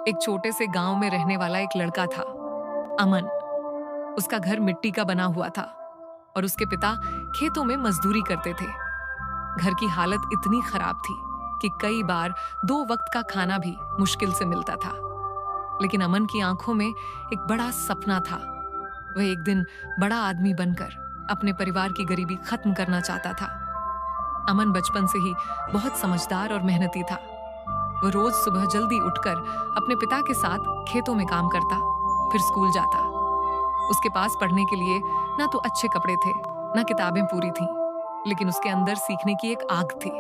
एक छोटे से गांव में रहने वाला एक लड़का था, अमन। उसका घर मिट्टी का बना हुआ था और उसके पिता खेतों में मजदूरी करते थे। घर की हालत इतनी खराब थी कि कई बार 2 वक्त का खाना भी मुश्किल से मिलता था। लेकिन अमन की आंखों में एक बड़ा सपना था। वह एक दिन बड़ा आदमी बनकर अपने परिवार की गरीबी खत्म करना चाहता था। अमन बचपन से ही बहुत समझदार और मेहनती था। वह रोज सुबह जल्दी उठकर अपने पिता के साथ खेतों में काम करता, फिर स्कूल जाता। उसके पास पढ़ने के लिए ना तो अच्छे कपड़े थे, ना किताबें पूरी थीं, लेकिन उसके अंदर सीखने की एक आग थी।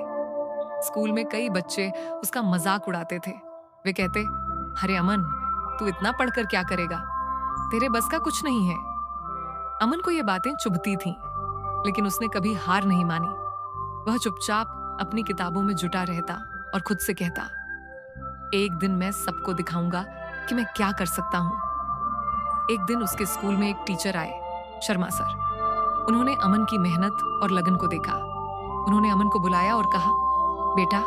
स्कूल में कई बच्चे उसका मजाक उड़ाते थे। वे कहते, अरे अमन, तू इतना पढ़कर क्या करेगा? तेरे बस का कुछ नहीं है। अमन को ये बातें चुभती थीं, लेकिन उसने कभी हार नहीं मानी। वह चुपचाप अपनी किताबों में जुटा रहता और खुद से कहता, एक दिन मैं सबको दिखाऊंगा कि मैं क्या कर सकता हूं। एक दिन उसके स्कूल में एक टीचर आए, शर्मा सर। उन्होंने अमन की मेहनत और लगन को देखा। उन्होंने अमन को बुलाया और कहा, बेटा,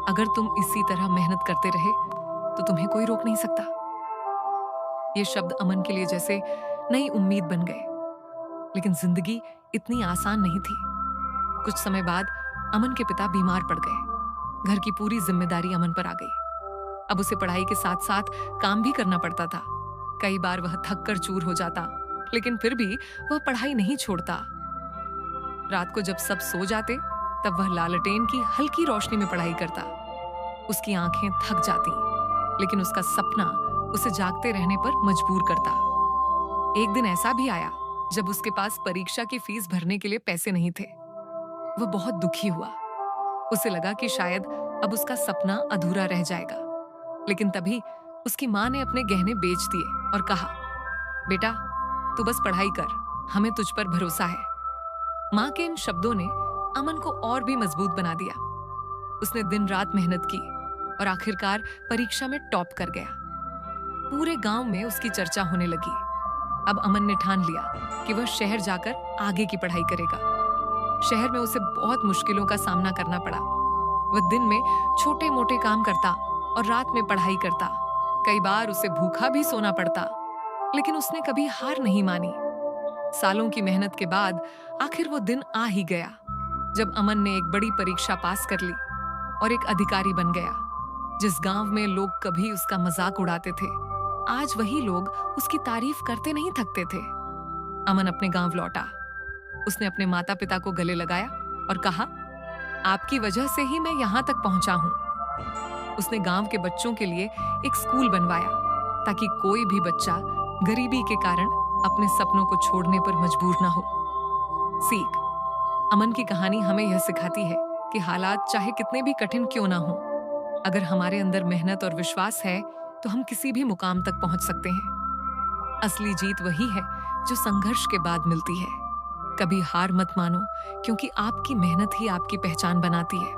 अगर तुम इसी तरह मेहनत करते रहे तो तुम्हें कोई रोक नहीं सकता। ये शब्द अमन के लिए जैसे नई उम्मीद बन गए। लेकिन जिंदगी इतनी आसान नहीं थी। कुछ समय बाद अमन के पिता बीमार पड़ गए। घर की पूरी जिम्मेदारी अमन पर आ गई। अब उसे पढ़ाई के साथ साथ काम भी करना पड़ता था। कई बार वह थक कर चूर हो जाता, लेकिन फिर भी वह पढ़ाई नहीं छोड़ता। रात को जब सब सो जाते, तब वह लालटेन की हल्की रोशनी में पढ़ाई करता। उसकी आंखें थक जाती, लेकिन उसका सपना उसे जागते रहने पर मजबूर करता। एक दिन ऐसा भी आया जब उसके पास परीक्षा की फीस भरने के लिए पैसे नहीं थे। वह बहुत दुखी हुआ। उसे लगा कि शायद अब उसका सपना अधूरा रह जाएगा। लेकिन तभी उसकी माँ ने अपने गहने बेच दिए और कहा, बेटा, तू बस पढ़ाई कर, हमें तुझ पर भरोसा है। माँ के इन शब्दों ने अमन को और भी मजबूत बना दिया। उसने दिन रात मेहनत की और आखिरकार परीक्षा में टॉप कर गया। पूरे गांव में उसकी चर्चा होने लगी। अब अमन ने ठान लिया कि वह शहर जाकर आगे की पढ़ाई करेगा। शहर में उसे बहुत मुश्किलों का सामना करना पड़ा। वह दिन में छोटे मोटे काम करता और रात में पढ़ाई करता। कई बार उसे भूखा भी सोना पड़ता, लेकिन उसने कभी हार नहीं मानी। सालों की मेहनत के बाद आखिर वो दिन आ ही गया जब अमन ने एक बड़ी परीक्षा पास कर ली और एक अधिकारी बन गया। जिस गांव में लोग कभी उसका मजाक उड़ाते थे, आज वही लोग उसकी तारीफ करते नहीं थकते थे। अमन अपने गांव लौटा। उसने अपने माता पिता को गले लगाया और कहा, आपकी वजह से ही मैं यहां तक पहुंचा हूं। उसने गांव के बच्चों के लिए एक स्कूल बनवाया ताकि कोई भी बच्चा गरीबी के कारण अपने सपनों को छोड़ने पर मजबूर ना हो। सीख: अमन की कहानी हमें यह सिखाती है कि हालात चाहे कितने भी कठिन क्यों ना हो, अगर हमारे अंदर मेहनत और विश्वास है तो हम किसी भी मुकाम तक पहुंच सकते हैं। असली जीत वही है जो संघर्ष के बाद मिलती है। कभी हार मत मानो, क्योंकि आपकी मेहनत ही आपकी पहचान बनाती है।